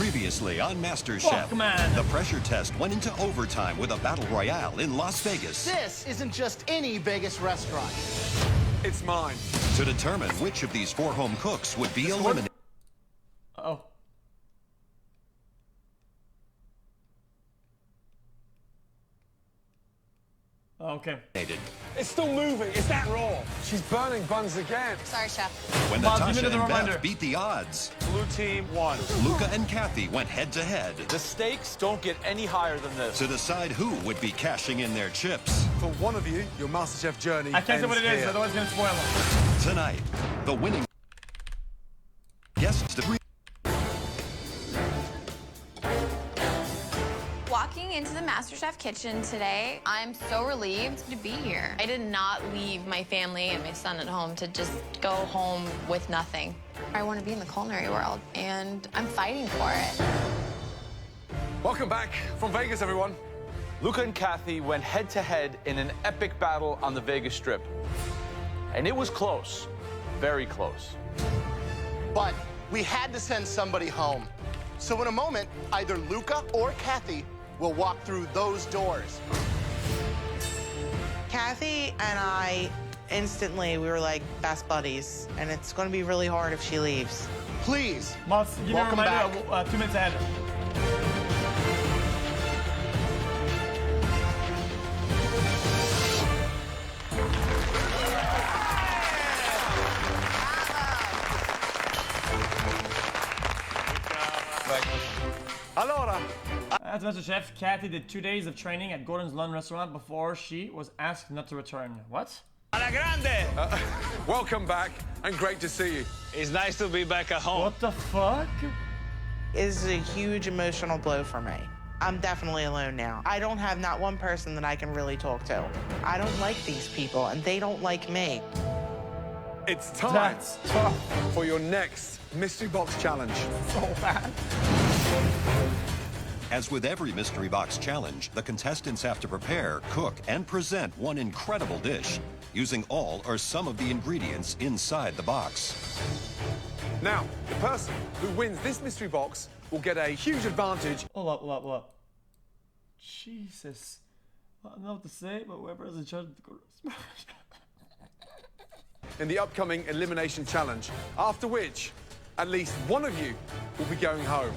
Previously on MasterChef, Fuck, man. the pressure test went into overtime with a battle royale in Las Vegas. This isn't just any Vegas restaurant. It's mine. To determine which of these 4 home cooks would be eliminated. Uh-oh. Okay. It's still moving. Is that raw? She's burning buns again. Sorry, chef. When Bob, give Natasha me the and reminder. Beth beat the odds, Blue team won. Luca and Kathy went head-to-head The stakes don't get any higher than this. to decide who would be cashing in their chips. For one of you, your MasterChef journey I can't say what it ends is, here. otherwise it's gonna spoil it. Tonight, the winning guests to Walking into the MasterChef kitchen today, I'm so relieved to be here. I did not leave my family and my son at home to just go home with nothing. I want to be in the culinary world, and I'm fighting for it. Welcome back from Vegas, everyone. Luca and Kathy went head-to-head in an epic battle on the Vegas Strip. And it was close, very close. But we had to send somebody home. So in a moment, either Luca or Kathy will walk through those doors. Kathy and I instantly, we were like best buddies, and it's going to be really hard if she leaves. Please, Must give me a welcome reminder, back. 2 minutes ahead. Allora, As MasterChef, Kathy did 2 days of training at Gordon's Lund restaurant before she was asked not to return. What? Alla grande! welcome back, and great to see you. It's nice to be back at home. What the fuck? It is a huge emotional blow for me. I'm definitely alone now. I don't have not one person that I can really talk to. I don't like these people, and they don't like me. It's time That's tough. for your next mystery box challenge. So bad. As with every mystery box challenge, the contestants have to prepare, cook, and present one incredible dish using all or some of the ingredients inside the box. Now, the person who wins this mystery box will get a huge advantage Hold up, hold up, hold up. Jesus. I don't know what to say, but whoever is in charge of the Gordon's. in the upcoming elimination challenge, after which at least one of you will be going home.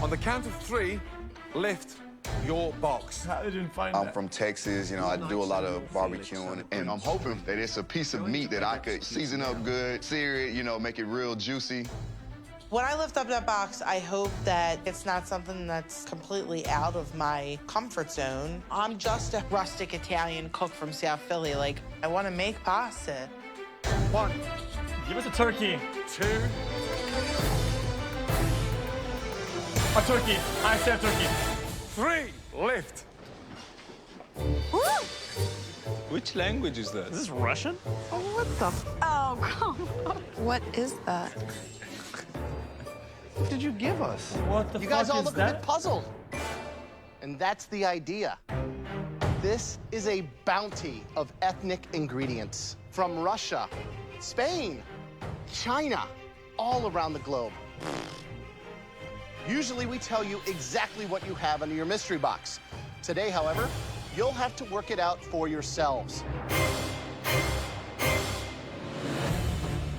On the count of 3, lift your box. How did you find I'm that? from Texas, you know, I do a lot of barbecuing, and I'm hoping that it's a piece of meat that I could season up good, sear it, you know, make it real juicy. When I lift up that box, I hope that it's not something that's completely out of my comfort zone. I'm just a rustic Italian cook from South Philly. Like, I want to make pasta. 1, Give us a turkey. 2, A turkey. I said turkey. 3, lift. Which language is that? Is this Russian? What the? Oh, come on. What is that? What did you give us? What the You fuck guys all is look a that? bit puzzled. And that's the idea. This is a bounty of ethnic ingredients from Russia, Spain, China, all around the globe. Usually we tell you exactly what you have under your mystery box. Today, however, you'll have to work it out for yourselves.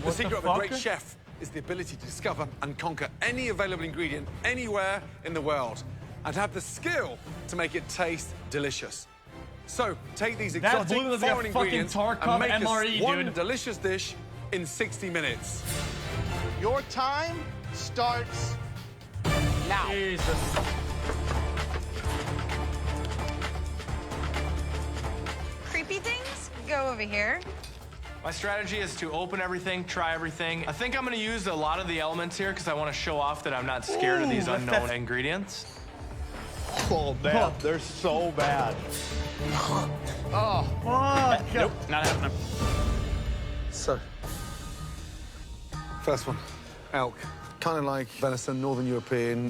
The secret of a great fuck? chef is the ability to discover and conquer any available ingredient anywhere in the world and have the skill to make it taste delicious. So take these That exotic blue looks like a foreign fucking ingredients Tar and Cup make MRE, us one dude. delicious dish in 60 minutes. Your time starts now. Jesus. Creepy things? Go over here. My strategy is to open everything, try everything. I think I'm gonna use a lot of the elements here because I want to show off that I'm not scared of these that's- unknown ingredients. Oh, man, they're so bad. Fuck. Nope, not happening. So, first one, elk. Kind of like venison, Northern European.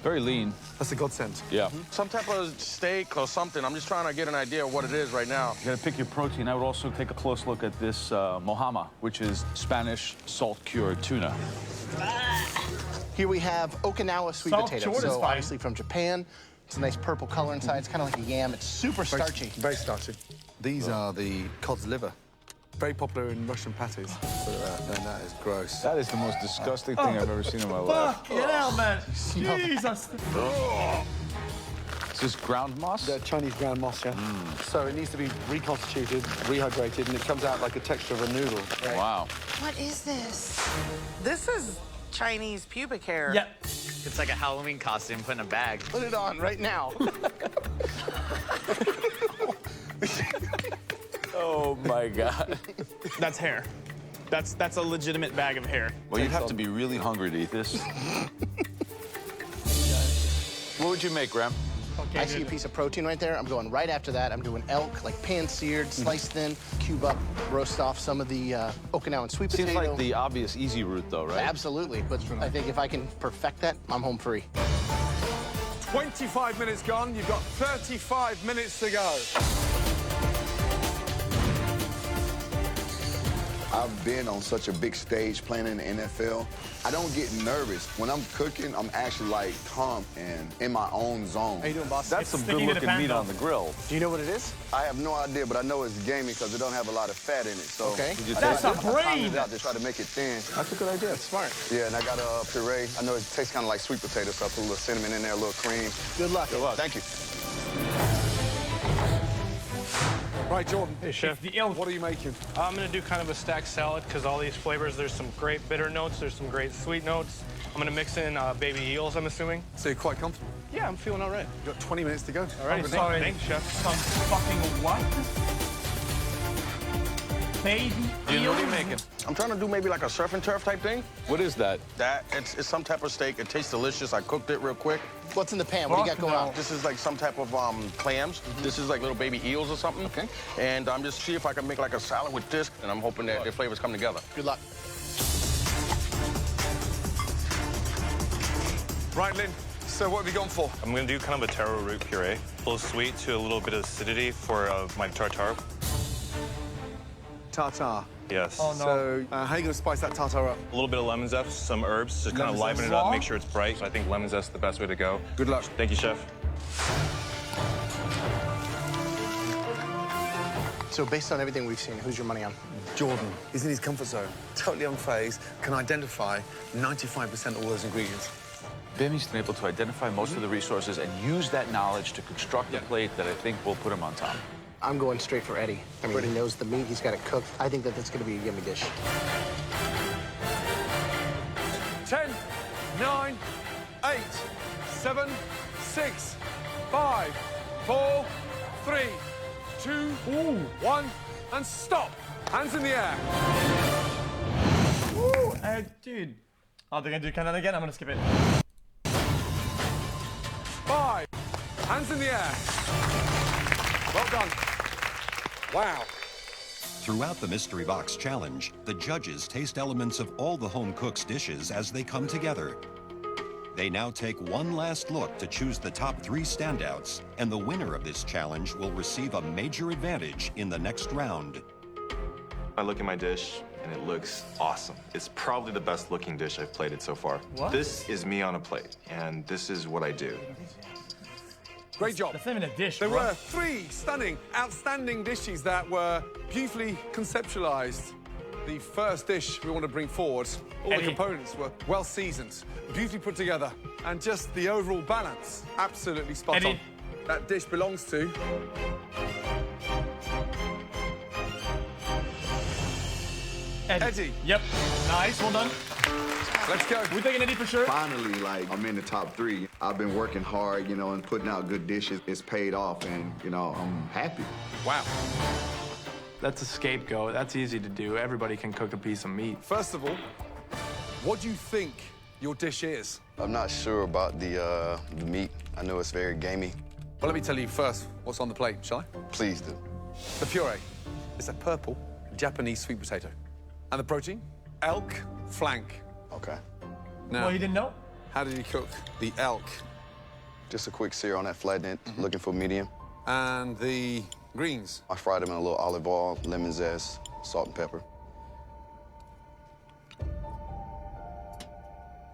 Very lean. That's a godsend. Yeah. Some type of steak or something. I'm just trying to get an idea of what it is right now. You gotta pick your protein. I would also take a close look at this mohama, which is Spanish salt-cured tuna. Here we have Okinawa sweet Salt potato. short is So fine. obviously from Japan. It's a nice purple color inside. It's kind of like a yam. It's super starchy. Very starchy. These are the cod's liver. Very popular in Russian patties. Look at that. And that is gross. That is the most disgusting thing I've ever seen in my life. Fuck, get out, man. Jesus. Is this ground moss? The Chinese ground moss, yeah. So it needs to be reconstituted, rehydrated, and it comes out like the texture of a noodle. Right. Wow. What is this? This is Chinese pubic hair. Yeah. It's like a Halloween costume put in a bag. Put it on right now. Oh my God. That's hair. That's a legitimate bag of hair. Well, you'd have to be really hungry to eat this. What would you make, Graham? Okay, I see a piece of protein right there. I'm going right after that. I'm doing elk, like pan-seared, sliced thin, cube up, roast off some of the Okinawan sweet potato. Seems like the obvious easy route, though, right? Absolutely, but I think if I can perfect that, I'm home free. 25 minutes gone. You've got 35 minutes to go. I've been on such a big stage playing in the NFL. I don't get nervous. When I'm cooking, I'm actually like calm and in my own zone. How you doing, boss? That's some sticking to the good-looking meat pan, on the grill. Do you know what it is? I have no idea, but I know it's gamey because it don't have a lot of fat in it. So Okay. That's a I timed brain. it out to try to make it thin. That's a good idea. Smart. Yeah, and I got a puree. I know it tastes kind of like sweet potato, so I put a little cinnamon in there, a little cream. Good luck. Thank you. Right, Jordan. Hey, Chef. The ilk. What are you making? I'm gonna do kind of a stacked salad because all these flavors, there's some great bitter notes, there's some great sweet notes. I'm gonna mix in baby eels, I'm assuming. So you're quite comfortable. Yeah, I'm feeling all right. You've got 20 minutes to go. All right, I'm sorry. thanks, Chef. Some fucking what? Baby Jim, what are you eels? making? I'm trying to do maybe like a surf and turf type thing. What is that? It's some type of steak. It tastes delicious. I cooked it real quick. What's in the pan? What do you got going on? This is like some type of clams. This is like little baby eels or something. Okay. And I'm just see if I can make like a salad with this, and I'm hoping that the flavors come together. Good luck. Right, Lynn. So what have you gone for? I'm gonna do kind of a taro root puree. A little sweet to a little bit of acidity for my tartare. Tartare. Yes. Oh, no. So how are you going to spice that tartare up? A little bit of lemon zest, some herbs to kind of liven it up, make sure it's bright. So I think lemon zest is the best way to go. Good luck. Thank you, Chef. So based on everything we've seen, who's your money on? Jordan. He's in his comfort zone. Totally unfazed. Can identify 95% of all those ingredients. Bimmy's been able to identify most of the resources and use that knowledge to construct a plate that I think will put him on top. I'm going straight for Eddie. I mean, he knows the meat. He's got it cooked. I think that that's going to be a yummy dish. 10, 9, 8, 7, 6, 5, 4, 3, 2, 1, and stop. Hands in the air. Woo! Dude. Oh, they're gonna do countdown again? I'm gonna skip it. 5. Hands in the air. Well done. Wow. Throughout the Mystery Box Challenge, the judges taste elements of all the home cook's dishes as they come together. They now take one last look to choose the top 3 standouts, and the winner of this challenge will receive a major advantage in the next round. I look at my dish and it looks awesome. It's probably the best looking dish I've plated so far. What? This is me on a plate, and this is what I do. Great job. That's not even a dish, There bro. were 3 stunning, outstanding dishes that were beautifully conceptualized. The first dish we want to bring forward, all the Eddie. components were well seasoned, beautifully put together, and just the overall balance, absolutely spot Eddie. on. That dish belongs to... Eddie. Yep. Nice, well done. Let's go. We're taking Eddie for sure. Finally, like, I'm in the top 3. I've been working hard, you know, and putting out good dishes. It's paid off, and, you know, I'm happy. Wow. That's a scapegoat. That's easy to do. Everybody can cook a piece of meat. First of all, what do you think your dish is? I'm not sure about the meat. I know it's very gamey. Well, let me tell you first what's on the plate, shall I? Please do. The puree is a purple Japanese sweet potato. And the protein? Elk flank. Okay. Now, Well, you didn't know? how did you cook the elk? Just a quick sear on that flatnet, looking for medium. And the greens? I fried them in a little olive oil, lemon zest, salt and pepper.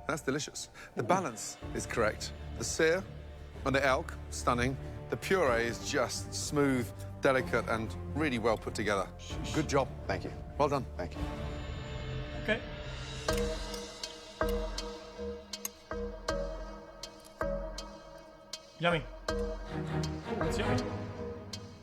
That's delicious. The balance is correct. The sear on the elk, stunning. The puree is just smooth, delicate, and really well put together. Good job. Thank you. Well done. Thank you. Okay. Yummy. It's yummy.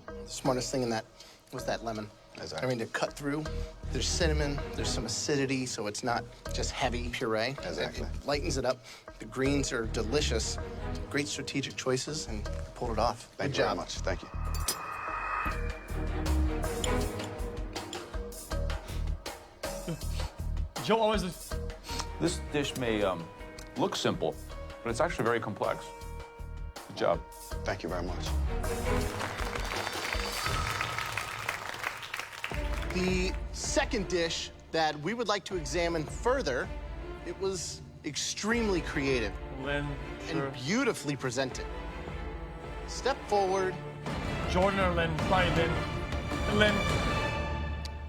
The smartest thing in that was that lemon. Exactly. I mean, to cut through, there's cinnamon, there's some acidity, so it's not just heavy puree. Exactly. It lightens it up. The greens are delicious. Great strategic choices, and you pulled it off. Thank Good you job. very much. Thank you. Joe always... This dish may look simple, but it's actually very complex. Good job. Thank you very much. The second dish that we would like to examine further, it was extremely creative Lynn, sure. and beautifully presented. Step forward. Jordan or Lynn? Probably Lynn. Lynn.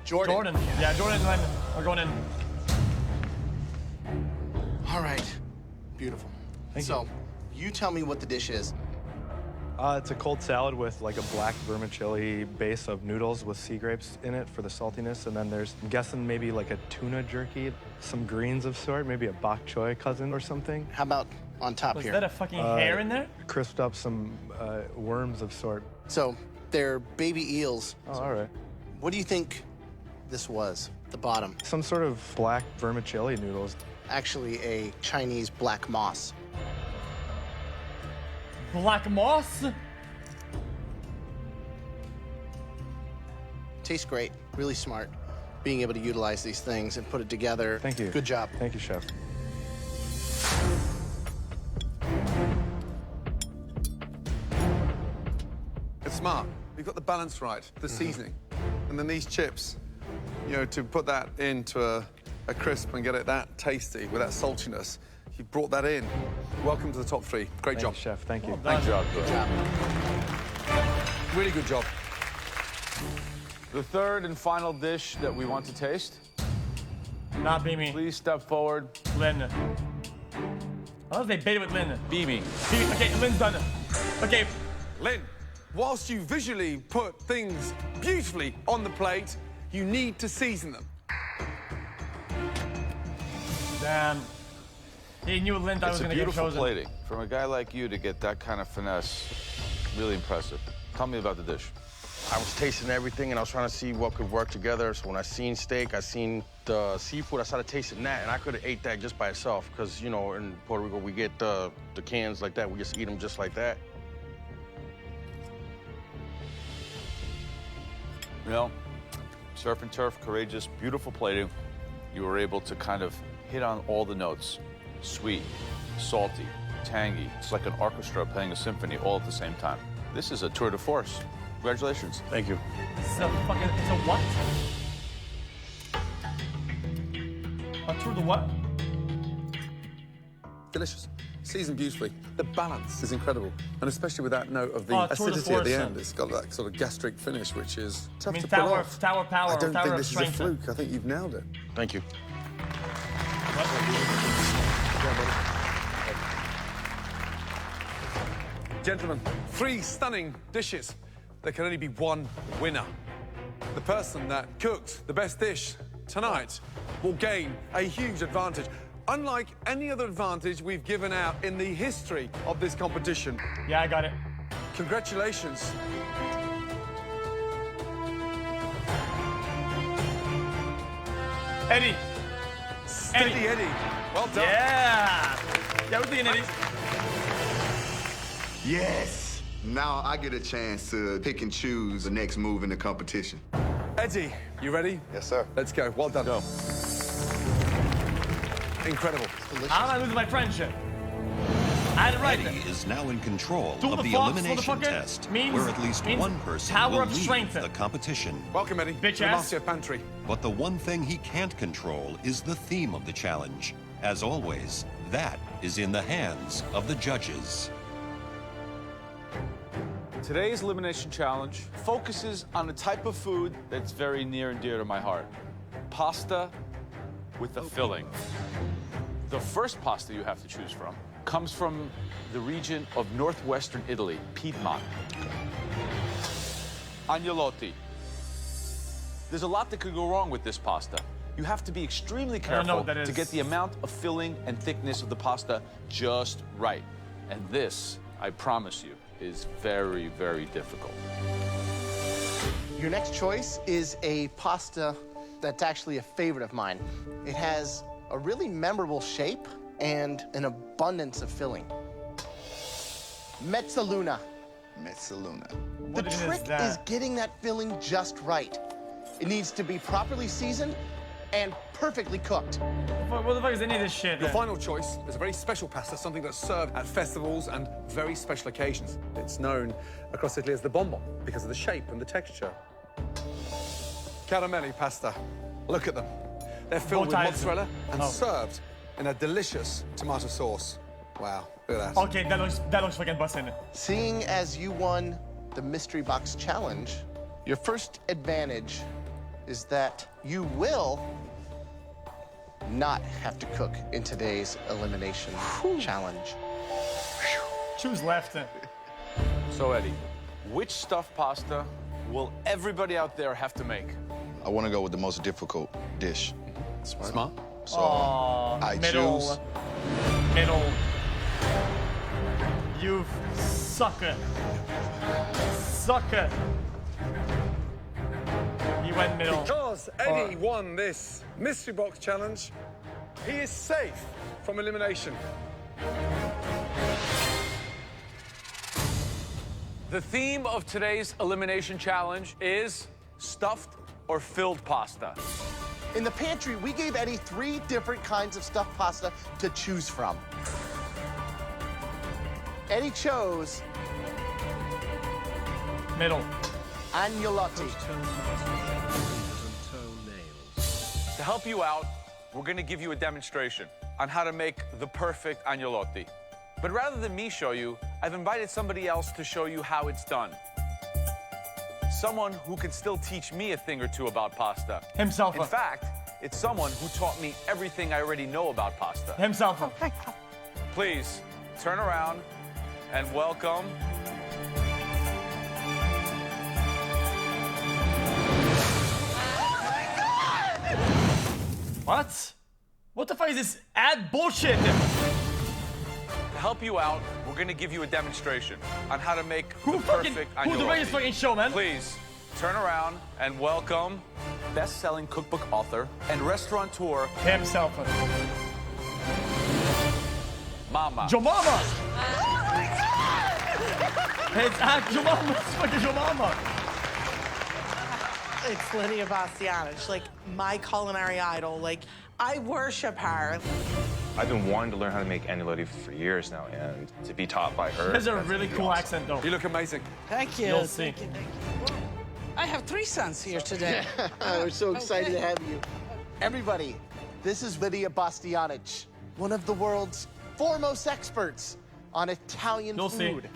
Jordan. Jordan. Yeah, Jordan and Lynn are going in. All right. Beautiful. So, you tell me what the dish is. It's a cold salad with like a black vermicelli base of noodles with sea grapes in it for the saltiness. And then there's, I'm guessing, maybe like a tuna jerky, some greens of sort, maybe a bok choy cousin or something. How about on top Was here? that a fucking hair in there? Crisped up some worms of sort. So, they're baby eels. Oh, all right. What do you think this was, the bottom? Some sort of black vermicelli noodles. Actually, a Chinese black moss. Black moss? Tastes great. Really smart. Being able to utilize these things and put it together. Thank you. Good job. Thank you, chef. It's smart. You've got the balance right, the seasoning. And then these chips, you know, to put that into a crisp and get it that tasty with that saltiness, you brought that in. Welcome to the top three. Great job. Thank you, chef. Thank you. Well Good job. Good job. Really good job. The third and final dish that we want to taste. Not be me. Please step forward. Lynn. How did they bait it with Lynn? Be me. Okay, Lynn's done. Okay. Lynn, whilst you visually put things beautifully on the plate, you need to season them. Damn. He knew Lynn thought It's was a going to get beautiful chosen. plating. From a guy like you to get that kind of finesse, really impressive. Tell me about the dish. I was tasting everything, and I was trying to see what could work together. So when I seen steak, I seen the seafood, I started tasting that, and I could have ate that just by itself, because, you know, in Puerto Rico, we get the cans like that. We just eat them just like that. You know, surf and turf, courageous, beautiful plating. You were able to kind of hit on all the notes. Sweet, salty, tangy. It's like an orchestra playing a symphony all at the same time. This is a tour de force. Congratulations. Thank you. It's a fucking, it's a what? A tour de what? Delicious. Seasoned beautifully. The balance is incredible. And especially with that note of the tour de acidity at the force, end. It's got that sort of gastric finish, which is tough I mean, to pull tower, off. tower power, I don't tower think of this is a strength. fluke. I think you've nailed it. Thank you. Gentlemen, 3 stunning dishes. There can only be one winner. The person that cooked the best dish tonight will gain a huge advantage. Unlike any other advantage we've given out in the history of this competition. Yeah, I got it. Congratulations. Eddie. Steady Eddie. Well done. Yeah. Yeah, we're thinking Eddie. Yes! Now I get a chance to pick and choose the next move in the competition. Eddie, you ready? Yes, sir. Let's go. Well done. Go. Incredible. I'm not losing my friendship. I had it right. Eddie is now in control Duel of the the Fox, elimination motherfucker, test, means- where at least means one person tower will of leave strength. the competition. Welcome, Eddie, Bitch to the ass. MasterChef Pantry. But the one thing he can't control is the theme of the challenge. As always, that is in the hands of the judges. Today's elimination challenge focuses on a type of food that's very near and dear to my heart. Pasta with a filling. The first pasta you have to choose from comes from the region of northwestern Italy, Piedmont. Agnolotti. There's a lot that could go wrong with this pasta. You have to be extremely careful to get the amount of filling and thickness of the pasta just right. And this, I promise you, is very, very difficult. Your next choice is a pasta that's actually a favorite of mine. It has a really memorable shape and an abundance of filling. Mezzaluna. Mezzaluna. The trick is getting that filling just right. It needs to be properly seasoned and perfectly cooked. What the fuck is any of this shit? Your final choice is a very special pasta, something that's served at festivals and very special occasions. It's known across Italy as the bonbon because of the shape and the texture. Caramelli pasta. Look at them. They're filled with mozzarella and served in a delicious tomato sauce. Wow, look at that. Okay, that looks fucking bussin'. Seeing as you won the Mystery Box Challenge, your first advantage is that you will not have to cook in today's elimination challenge. Choose left. So, Eddie, which stuffed pasta will everybody out there have to make? I want to go with the most difficult dish. Smart. So I choose. Middle. You sucker. Sucker. He went middle. Because Eddie won this Mystery Box Challenge, he is safe from elimination. The theme of today's elimination challenge is stuffed or filled pasta. In the pantry, we gave Eddie 3 different kinds of stuffed pasta to choose from. Eddie chose middle. Agnolotti. To help you out, we're going to give you a demonstration on how to make the perfect agnolotti. But rather than me show you, I've invited somebody else to show you how it's done. Someone who can still teach me a thing or two about pasta. Himself. In fact, it's someone who taught me everything I already know about pasta. Himself. Please, turn around and welcome... What? What the fuck is this ad bullshit? To help you out, we're gonna give you a demonstration on how to make the perfect agnolotti. Who the biggest fucking show, man? Please, turn around and welcome best-selling cookbook author and restaurateur himself. Mama. Your mama! It's your mama. It's fucking your mama. It's Lydia Bastianich, like my culinary idol. Like, I worship her. I've been wanting to learn how to make agnolotti for years now, and to be taught by her. She has a really cool accent, though. You look amazing. Thank you. You'll see. Thank you. I have 3 sons here today. We're so excited to have you. Everybody, this is Lydia Bastianich, one of the world's foremost experts on Italian You'll food. see.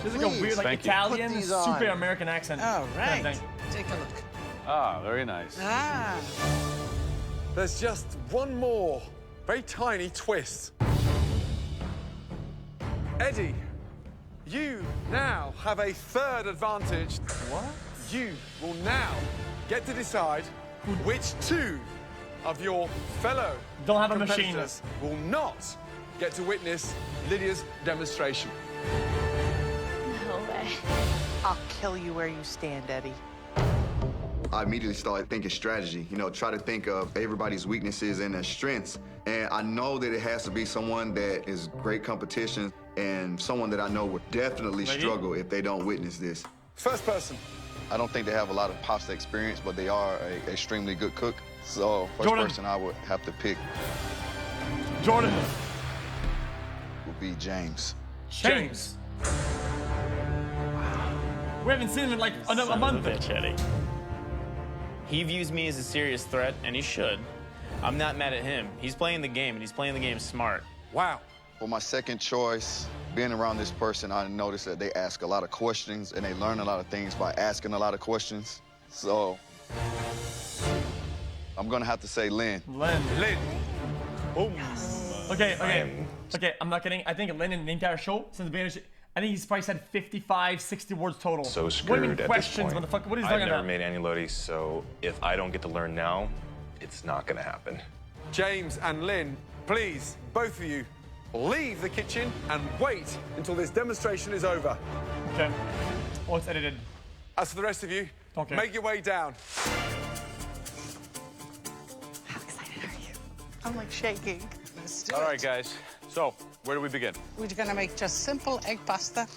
She's like a weird, like Italian, super American accent. All right. Take a look. Ah, very nice. Ah. There's just one more very tiny twist. Eddie, you now have a 3rd advantage. What? You will now get to decide which 2 of your fellow Don't have a machine. competitors will not get to witness Lydia's demonstration. No way. I'll kill you where you stand, Eddie. I immediately started thinking strategy, you know, try to think of everybody's weaknesses and their strengths. And I know that it has to be someone that is great competition and someone that I know would definitely struggle if they don't witness this. First person. I don't think they have a lot of pasta experience, but they are an extremely good cook. So first person I would have to pick Jordan would be James. James. We haven't seen him in like a month. He views me as a serious threat, and he should. I'm not mad at him. He's playing the game, and he's playing the game smart. Wow. For my second choice, being around this person, I noticed that they ask a lot of questions and they learn a lot of things by asking a lot of questions. So I'm gonna have to say Lynn. Lynn. Lynn. Boom. Okay, I'm not kidding. I think Lynn in the entire show, since the beginning, I think he's probably said 55, 60 words total. So What screwed do you mean at questions, this point. motherfucker? What is he I've talking never about? made agnolotti, so if I don't get to learn now, it's not gonna happen. James and Lynn, please, both of you, leave the kitchen and wait until this demonstration is over. Okay. Oh, it's edited. As for the rest of you, Okay. make your way down. How excited are you? I'm like shaking. Let's do All it. right, guys. So, where do we begin? We're gonna make just simple egg pasta.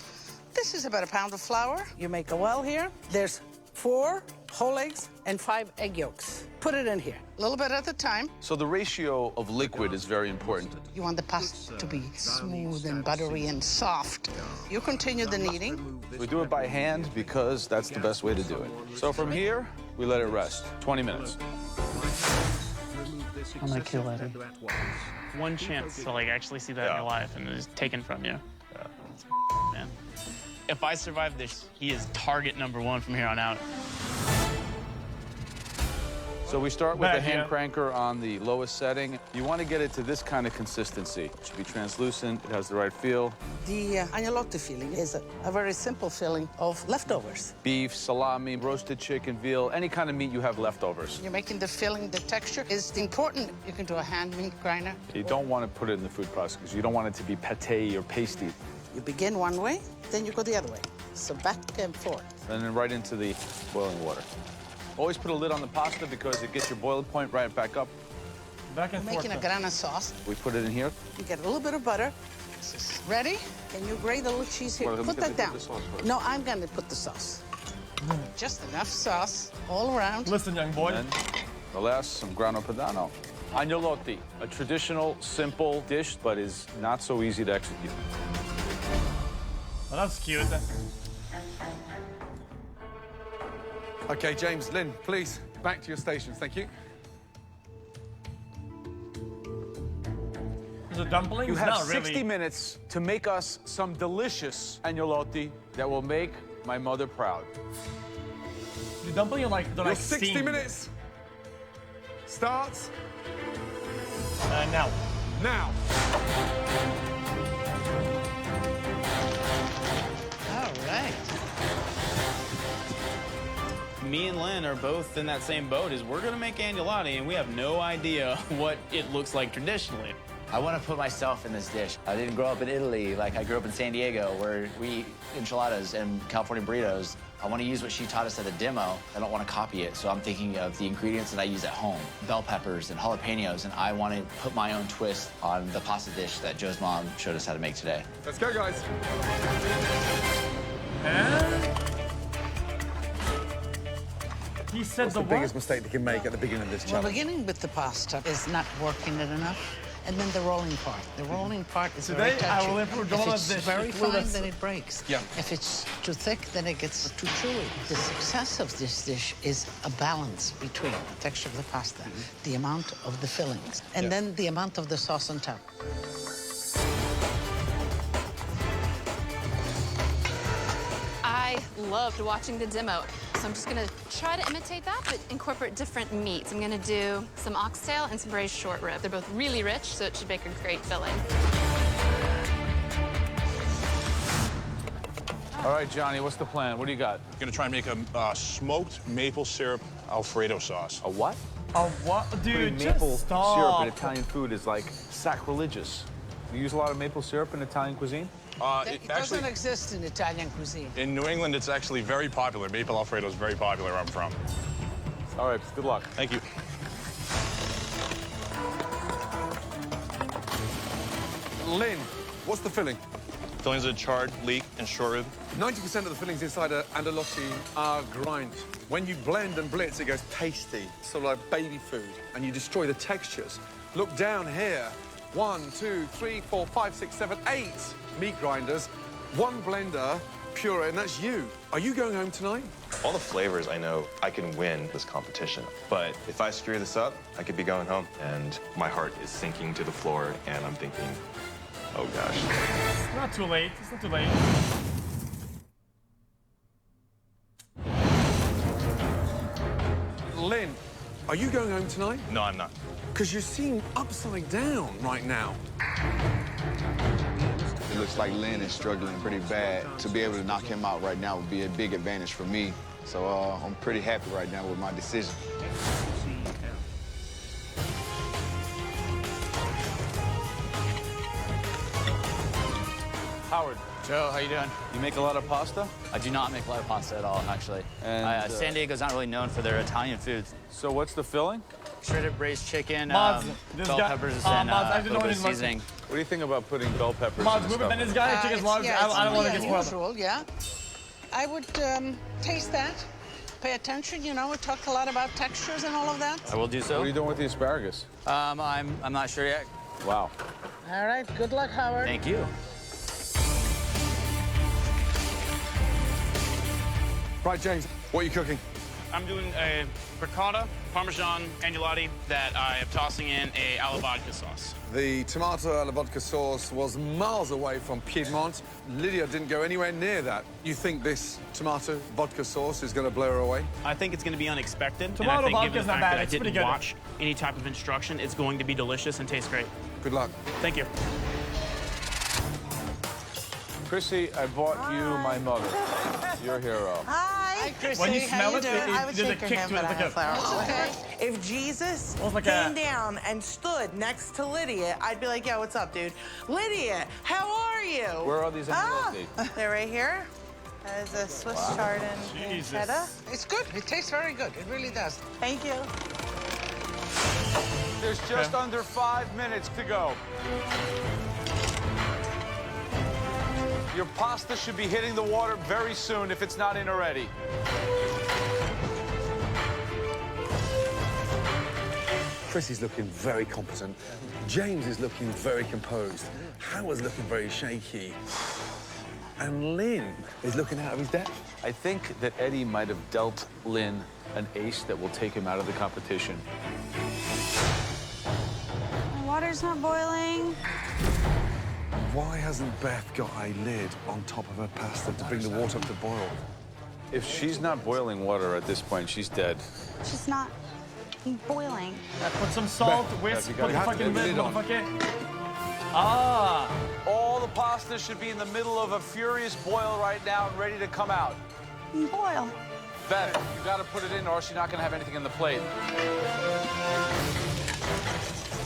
This is about a pound of flour. You make a well here. There's 4 whole eggs and 5 egg yolks. Put it in here, a little bit at a time. So the ratio of liquid is very important. You want the pasta to be smooth and buttery and soft. You continue the kneading. We do it by hand because that's the best way to do it. So from here, we let it rest. 20 minutes. I'm gonna kill Eddie. One chance to like actually see that in your life, and it's taken from you. Man. If I survive this, he is target #1 from here on out. So we start with Back the hand here. cranker on the lowest setting. You want to get it to this kind of consistency. It should be translucent, it has the right feel. The agnolotti filling is a very simple filling of leftovers. Beef, salami, roasted chicken, veal, any kind of meat you have leftovers. You're making the filling, the texture is important. You can do a hand meat grinder. You don't want to put it in the food process because you don't want it to be pâté or pasty. You begin one way, then you go the other way. So back and forth. And then right into the boiling water. Always put a lid on the pasta because it gets your boiling point right back up. Back and You're forth. making a grana sauce. We put it in here. You get a little bit of butter. Ready? Can you grate a little cheese here? Well, let me Put get that down. the sauce first. No, I'm gonna put the sauce. Just enough sauce all around. Listen, young boy. And the last, some grano padano. Agnolotti, a traditional, simple dish, but is not so easy to execute. Well, that's cute. Okay, James, Lynn, please, back to your stations. Thank you. Is it dumplings? You have Not 60 really. minutes to make us some delicious agnolotti that will make my mother proud. The dumpling are like, they're Your like 60 steamed. minutes starts now. now. All right. Me and Lynn are both in that same boat as we're gonna make agnolotti, and we have no idea what it looks like traditionally. I want to put myself in this dish. I didn't grow up in Italy. Like, I grew up in San Diego, where we eat enchiladas and California burritos. I want to use what she taught us at the demo. I don't want to copy it, so I'm thinking of the ingredients that I use at home. Bell peppers and jalapenos, and I want to put my own twist on the pasta dish that Joe's mom showed us how to make today. Let's go, guys. He said What's the the what? biggest mistake they can make at the beginning of this Well, challenge? beginning with the pasta is not working it enough. And then the rolling part. The rolling part is Today, very touchy. I will improve If Jonathan's it's dish. very Include fine, us. then it breaks. Yeah. If it's too thick, then it gets too chewy. The success of this dish is a balance between the texture of the pasta, the amount of the fillings, and then the amount of the sauce on top. I loved watching the demo. So I'm just gonna try to imitate that, but incorporate different meats. I'm gonna do some oxtail and some braised short rib. They're both really rich, so it should make a great filling. All right, Johnny, what's the plan? What do you got? I'm gonna try and make a smoked maple syrup Alfredo sauce. A what? Oh, what? Dude, Putting just maple stop. syrup in Italian food is like sacrilegious. You use a lot of maple syrup in Italian cuisine? It doesn't exist in Italian cuisine. In New England, it's actually very popular. Maple Alfredo is very popular where I'm from. All right, good luck. Thank you. Lynn, what's the filling? Fillings of chard, leek, and short rib. 90% of the fillings inside an agnolotti are grind. When you blend and blitz, it goes pasty, sort of like baby food, and you destroy the textures. Look down here. 1, 2, 3, 4, 5, 6, 7, 8 meat grinders, 1 blender, puree, and that's you. Are you going home tonight? All the flavors, I know I can win this competition. But if I screw this up, I could be going home. And my heart is sinking to the floor, and I'm thinking, oh gosh. It's not too late. It's not too late. Lynn, are you going home tonight? No, I'm not. Because you seem upside down right now. It looks like Lynn is struggling pretty bad. To be able to knock him out right now would be a big advantage for me. So I'm pretty happy right now with my decision. Howard. Joe, how you doing? You make a lot of pasta? I do not make a lot of pasta at all, actually. And, San Diego's not really known for their Italian foods. So what's the filling? Shredded braised chicken, Mods, bell peppers, and a little bit of seasoning. What do you think about putting bell peppers Mods, in we've the been stuff? this guy chicken logs. I don't want to get spoiled. Usual, yeah. I would taste that. Pay attention, you know, we talked a lot about textures and all of that. I will do so. What are you doing with the asparagus? I'm not sure yet. Wow. All right, good luck, Howard. Thank you. Right, James, what are you cooking? I'm doing a ricotta Parmesan agnolotti that I am tossing in a alla vodka sauce. The tomato alla vodka sauce was miles away from Piedmont. Lydia didn't go anywhere near that. You think this tomato vodka sauce is going to blow her away? I think it's going to be unexpected. Tomato and I think vodka's given the not fact bad. that It's I pretty didn't good. watch any type of instruction, it's going to be delicious and taste great. Good luck. Thank you. Chrissy, I bought you my mother. Your hero. Hi, Chrissy. When you How smell you it, doing? I would there's a shake your kick hand, to it. but I Like have flowers. a, Okay. If Jesus like came a- down and stood next to Lydia, I'd be like, "Yo, what's up, dude? Lydia, how are you?" Where are these agnolotti? They're right here. That is a Swiss chard and Jesus. cheddar. It's good. It tastes very good. It really does. Thank you. There's just under 5 minutes to go. Your pasta should be hitting the water very soon if it's not in already. Chrissy's looking very competent. James is looking very composed. Howard's looking very shaky. And Lynn is looking out of his depth. I think that Eddie might have dealt Lynn an ace that will take him out of the competition. My water's not boiling. Why hasn't Beth got a lid on top of her pasta to bring the water up to boil? If she's not boiling water at this point, she's dead. It's just not boiling. Put some salt, whisk, you put the have to fucking leave the lid, lid on. motherfucker. Ah. All the pasta should be in the middle of a furious boil right now and ready to come out. Boil. Beth, you gotta put it in or else you're not gonna have anything in the plate.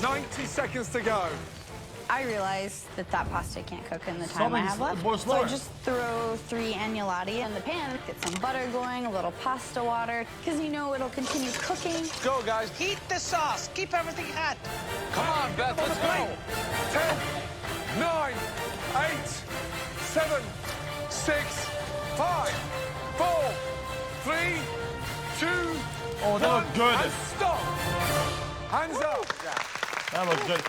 90 seconds to go. I realized that pasta can't cook in the time Something I have left. boil So I slower. just throw 3 agnolotti in the pan, get some butter going, a little pasta water, because you know it'll continue cooking. Go, guys. Heat the sauce. Keep everything hot. Come on, Beth, let's go. 10, 9, 8, 7, 6, 5, 4, 3, 2, Oh, that looked good. and stop. Hands up. That looked good.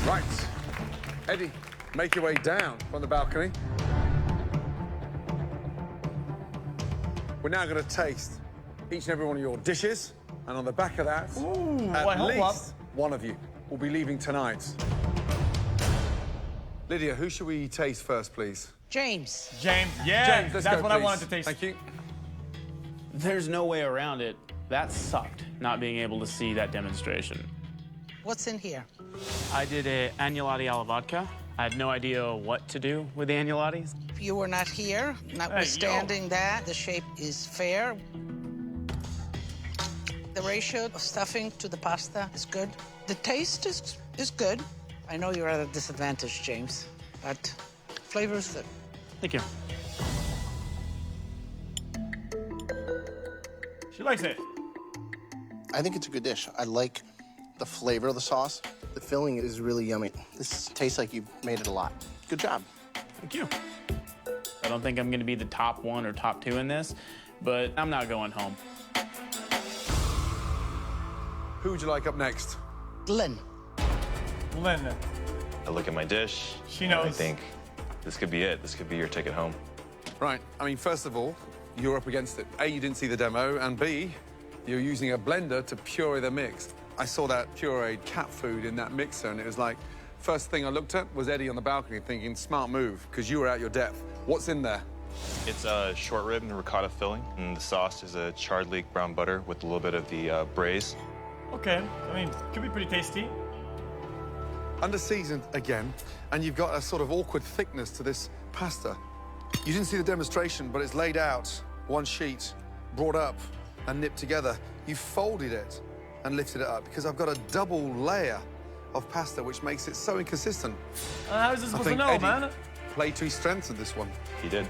Right. Eddie, make your way down from the balcony. We're now going to taste each and every one of your dishes. And on the back of that, I at hope least one of you will be leaving tonight. Lydia, who should we taste first, please? James. James, yeah, James, let's that's go, what I please. wanted to taste. Thank you. There's no way around it. That sucked, not being able to see that demonstration. What's in here? I did a agnolotti alla vodka. I had no idea what to do with the agnolottis. If you were not here, notwithstanding that, the shape is fair. The ratio of stuffing to the pasta is good. The taste is good. I know you're at a disadvantage, James, but flavor is good. Thank you. She likes it. I think it's a good dish. I like the flavor of the sauce. The filling is really yummy. This tastes like you've made it a lot. Good job. Thank you. I don't think I'm going to be the top 1 or top 2 in this, but I'm not going home. Who would you like up next? Lynn. Lynn. I look at my dish. She and I knows. think this could be it. This could be your ticket home. Right. I mean, first of all, you're up against it. A, you didn't see the demo, and B, you're using a blender to puree the mix. I saw that pureed cat food in that mixer, and it was like, first thing I looked at was Eddie on the balcony thinking, smart move, because you were at your depth. What's in there? It's a short rib and ricotta filling, and the sauce is a charred leek brown butter with a little bit of the braise. Okay, I mean, could be pretty tasty. Under-seasoned again, and you've got a sort of awkward thickness to this pasta. You didn't see the demonstration, but it's laid out, one sheet, brought up and nipped together. You folded it and lifted it up because I've got a double layer of pasta, which makes it so inconsistent. How is this supposed to know, man? Played to his strengths in this one. He did.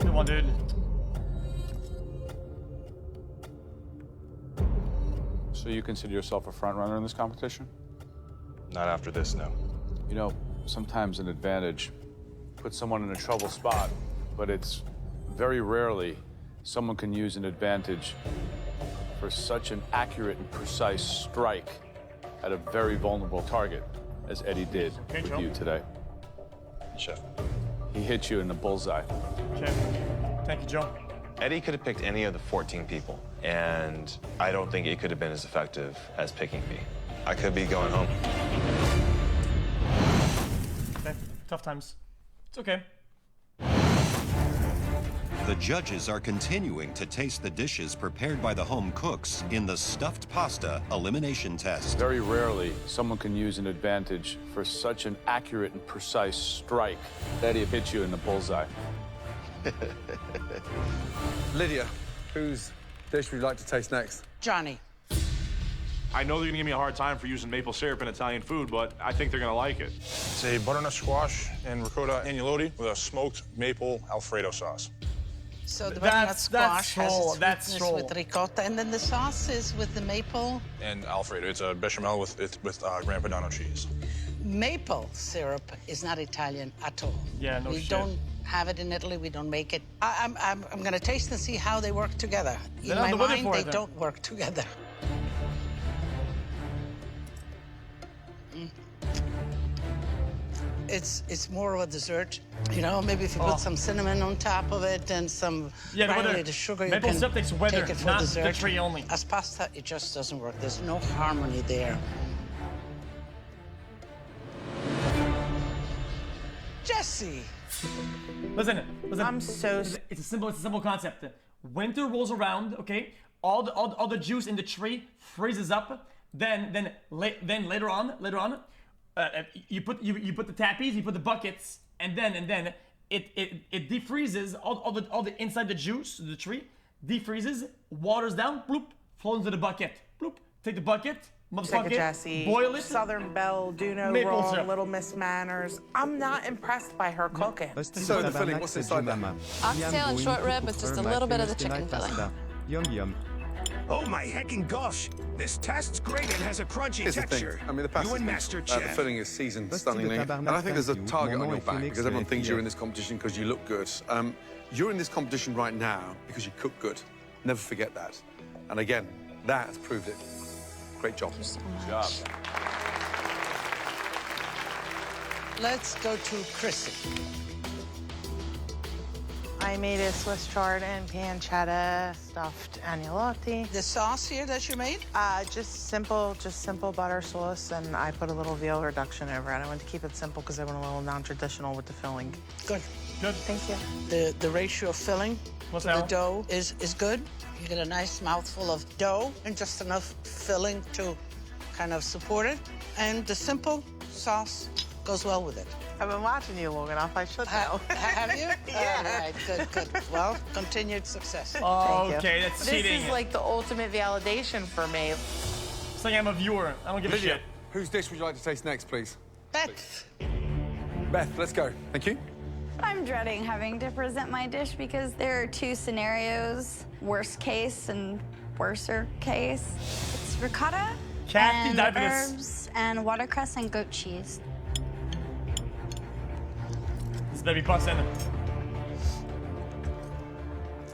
Come on, dude. So you consider yourself a front runner in this competition? Not after this, no. You know, sometimes an advantage puts someone in a trouble spot, but it's very rarely someone can use an advantage for such an accurate and precise strike at a very vulnerable target, as Eddie did with you today. Chef. He hit you in the bullseye. Okay. Thank you, Joe. Eddie could have picked any of the 14 people, and I don't think it could have been as effective as picking me. I could be going home. Okay, tough times. It's okay. The judges are continuing to taste the dishes prepared by the home cooks in the stuffed pasta elimination test. Very rarely someone can use an advantage for such an accurate and precise strike. Eddie hit you in the bullseye. Lydia, whose dish would you like to taste next? Johnny. I know they're gonna give me a hard time for using maple syrup in Italian food, but I think they're gonna like it. It's a butternut squash and ricotta agnolotti with a smoked maple Alfredo sauce. So the butternut squash has its that's sweetness with ricotta, and then the sauce is with the maple. And Alfredo, it's a bechamel with Gran Padano cheese. Maple syrup is not Italian at all. Yeah, no we shit. don't have it in Italy. We don't make it. I'm gonna taste and see how they work together. In my mind, they don't work together. It's more of a dessert, you know. Maybe if you put some cinnamon on top of it and some granulated sugar, you maple can syrup takes weather, take it for not dessert. the tree only. As pasta, it just doesn't work. There's no harmony there. Jesse. Listen. I'm so. It's a simple concept. Winter rolls around, okay? All the juice in the tree freezes up. Then later on, you put the tappies, you put the buckets, and then it defreezes all the inside the juice, the tree, defreezes, waters down, bloop, flows into the bucket, bloop. Take the bucket, Take a Jessie, boil it. Southern Belle, Duno Maple roll, syrup. Little Miss Manners. I'm not impressed by her cooking. So the filling, what's inside that? Oxtail and short rib with just a little bit of the chicken filling. Yum. Oh my heckin' gosh! This test's great. It has a crunchy Here's the thing. texture. I mean, the pasta, You and the MasterChef. filling is seasoned stunningly, and I think there's a target on your back because everyone thinks you're in this competition because you look good. You're in this competition right now because you cook good. Never forget that. And again, that has proved it. Great job. Thank you so Good job. Let's go to Chrissy. I made a Swiss chard and pancetta stuffed agnolotti. The sauce here that you made? Just simple butter sauce, and I put a little veal reduction over it. I wanted to keep it simple because I went a little non-traditional with the filling. Good. Thank you. The ratio of filling to the dough is good. You get a nice mouthful of dough and just enough filling to kind of support it. And the simple sauce goes well with it. I've been watching you long enough. I should know. Have you? Yeah. All right, good. Well, continued success. Okay, that's This cheating. is like the ultimate validation for me. It's like I'm a viewer. I don't give a Lydia, shit. whose dish would you like to taste next, please? Beth. Beth, let's go. Thank you. I'm dreading having to present my dish because there are two scenarios, worst case and worser case. It's ricotta Kathy and Diabetes. herbs and watercress and goat cheese. This baby bussin'.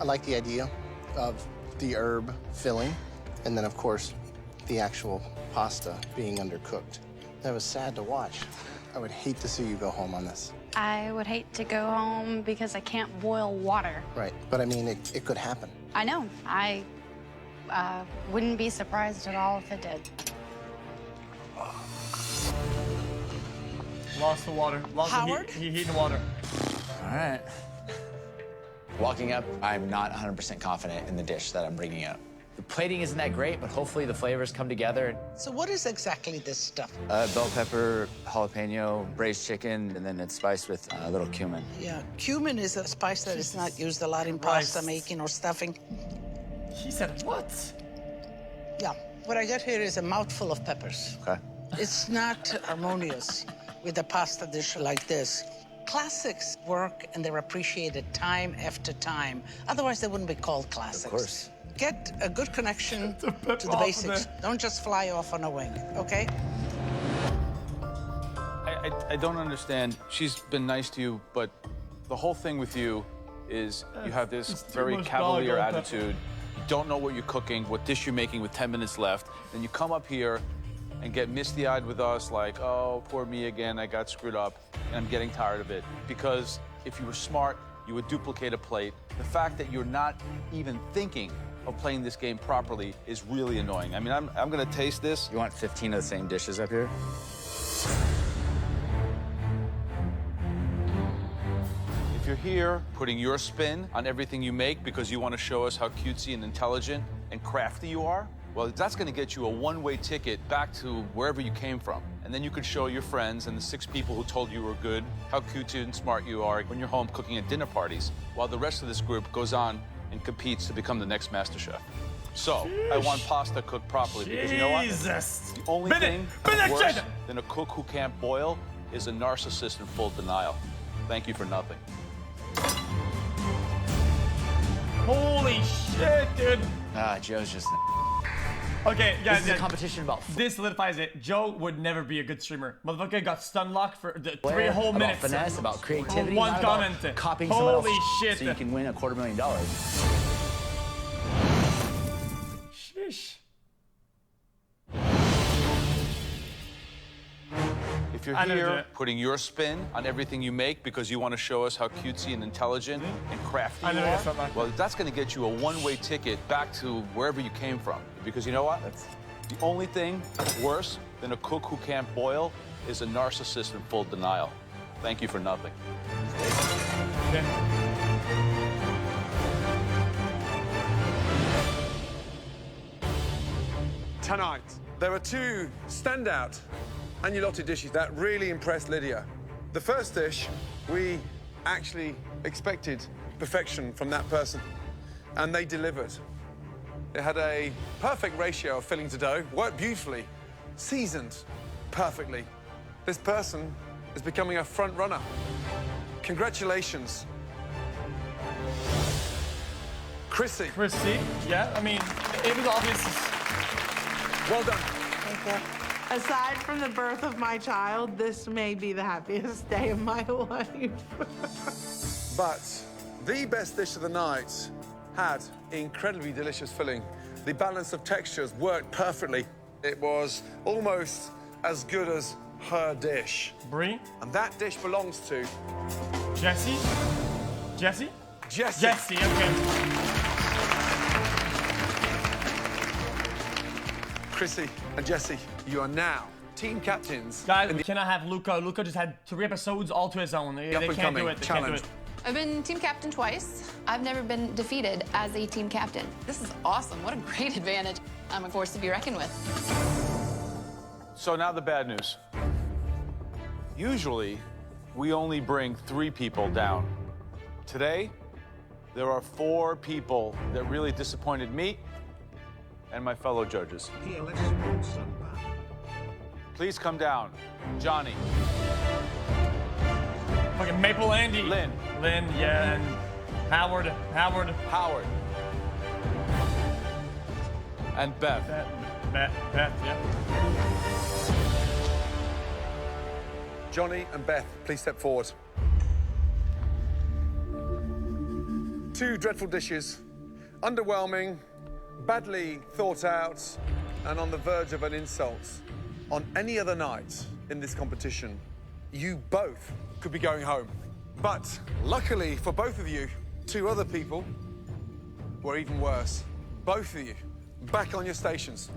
I like the idea of the herb filling, and then, of course, the actual pasta being undercooked. That was sad to watch. I would hate to see you go home on this. I would hate to go home because I can't boil water. Right, but I mean, it could happen. I know. I wouldn't be surprised at all if it did. Lost the water. Lost Howard? the heat and water. All right. Walking up, I'm not 100% confident in the dish that I'm bringing up. The plating isn't that great, but hopefully the flavors come together. So what is exactly this stuff? Bell pepper, jalapeno, braised chicken, and then it's spiced with a little cumin. Yeah, cumin is a spice that is not used a lot in pasta making or stuffing. He said what? Yeah, what I got here is a mouthful of peppers. Okay. It's not harmonious with a pasta dish like this. Classics work and they're appreciated time after time. Otherwise, they wouldn't be called classics. Of course. Get a good connection to the basics. Don't just fly off on a wing, okay? I don't understand. She's been nice to you, but the whole thing with you is you have this very cavalier attitude. You don't know what you're cooking, what dish you're making with 10 minutes left. Then you come up here and get misty-eyed with us like, oh, poor me again, I got screwed up, and I'm getting tired of it. Because if you were smart, you would duplicate a plate. The fact that you're not even thinking of playing this game properly is really annoying. I mean, I'm gonna taste this. You want 15 of the same dishes up here? If you're here putting your spin on everything you make because you want to show us how cutesy and intelligent and crafty you are, well, that's going to get you a one-way ticket back to wherever you came from. And then you could show your friends and the 6 people who told you were good how cutesy and smart you are when you're home cooking at dinner parties, while the rest of this group goes on and competes to become the next MasterChef. So, I want pasta cooked properly because you know what? The only thing worse than a cook who can't boil is a narcissist in full denial. Thank you for nothing. Holy shit, dude. Joe's just... Okay, guys, this is a competition about... This solidifies it. Joe would never be a good streamer. Motherfucker got stun locked for the 3 Flair, whole minutes. About finesse, about creativity, One not comment. About copying someone else Holy shit. so you can win $250,000. Sheesh. If you're here putting your spin on everything you make because you want to show us how cutesy and intelligent and crafty you are, well, that's going to get you a one-way ticket back to wherever you came from. Because you know what? The only thing worse than a cook who can't boil is a narcissist in full denial. Thank you for nothing. Tonight, there are 2 standout agnolotti dishes that really impressed Lydia. The first dish, we actually expected perfection from that person, and they delivered. It had a perfect ratio of filling to dough, worked beautifully, seasoned perfectly. This person is becoming a front runner. Congratulations. Chrissy. Chrissy, yeah, I mean, it was obvious. Well done. Thank you. Aside from the birth of my child, this may be the happiest day of my life. But the best dish of the night had incredibly delicious filling. The balance of textures worked perfectly. It was almost as good as her dish. Brie? And that dish belongs to... Jessie? Jessie? Jessie. Jessie, okay. Chrissy and Jessie, you are now team captains. Guys, we cannot have Luca. Luca just had 3 episodes all to his own. They can't do it. They can't do it. I've been team captain twice. I've never been defeated as a team captain. This is awesome. What a great advantage. I'm a force to be reckoned with. So now the bad news. Usually, we only bring 3 people down. Today, there are 4 people that really disappointed me and my fellow judges. Here, let's smoke some. Please come down. Johnny. Fucking Maple Andy. Lynn. Lynn, yeah, and Howard. Howard. Howard. And Beth. Beth, yeah. Johnny and Beth, please step forward. 2 dreadful dishes, underwhelming, badly thought out, and on the verge of an insult. On any other night in this competition, you both could be going home. But luckily for both of you, 2 other people were even worse. Both of you, back on your stations.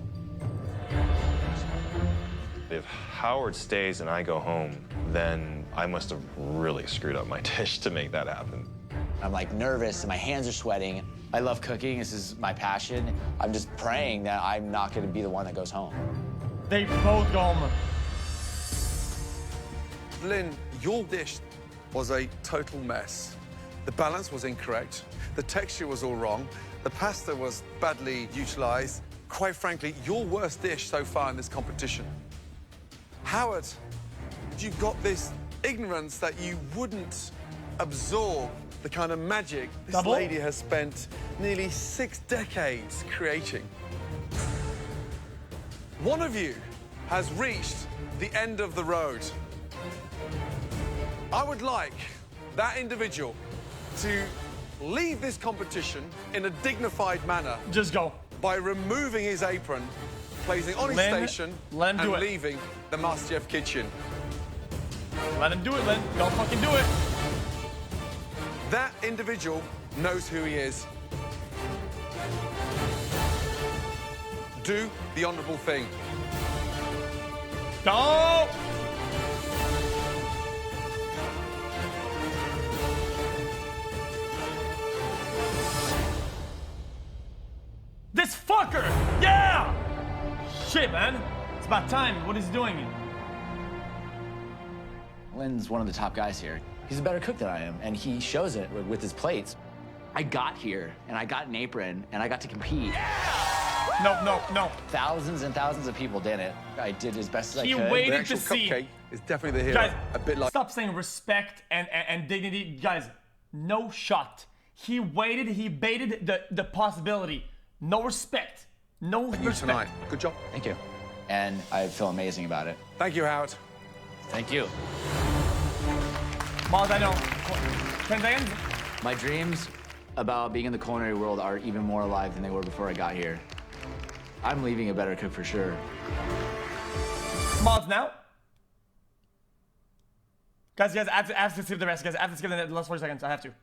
If Howard stays and I go home, then I must have really screwed up my dish to make that happen. I'm like nervous and my hands are sweating. I love cooking, this is my passion. I'm just praying that I'm not gonna be the one that goes home. They both go home. Lynn, your dish was a total mess. The balance was incorrect. The texture was all wrong. The pasta was badly utilized. Quite frankly, your worst dish so far in this competition. Howard, you got this ignorance that you wouldn't absorb the kind of magic this lady has spent nearly 6 decades creating. One of you has reached the end of the road. I would like that individual to leave this competition in a dignified manner. Just go. By removing his apron, placing on his station, and leaving the MasterChef kitchen. Let him do it, Lynn. Don't fucking do it. That individual knows who he is. Do the honorable thing. Go! This fucker! Yeah! Shit, man. It's about time. What is he doing? Lynn's one of the top guys here. He's a better cook than I am, and he shows it with his plates. I got here, and I got an apron, and I got to compete. No. Thousands and thousands of people did it. I did as best as I could. He waited to see. Cupcake is definitely the hero. Guys, a bit like. Stop saying respect and dignity. Guys, no shot. He waited, he baited the possibility. No respect. No respect. Tonight. Good job. Thank you. And I feel amazing about it. Thank you, Howard. Thank you. Miles, I know. 10 seconds? My dreams about being in the culinary world are even more alive than they were before I got here. I'm leaving a better cook for sure. Miles, now? Guys, I have to skip the rest, guys. I have to skip the last 40 seconds. I have to.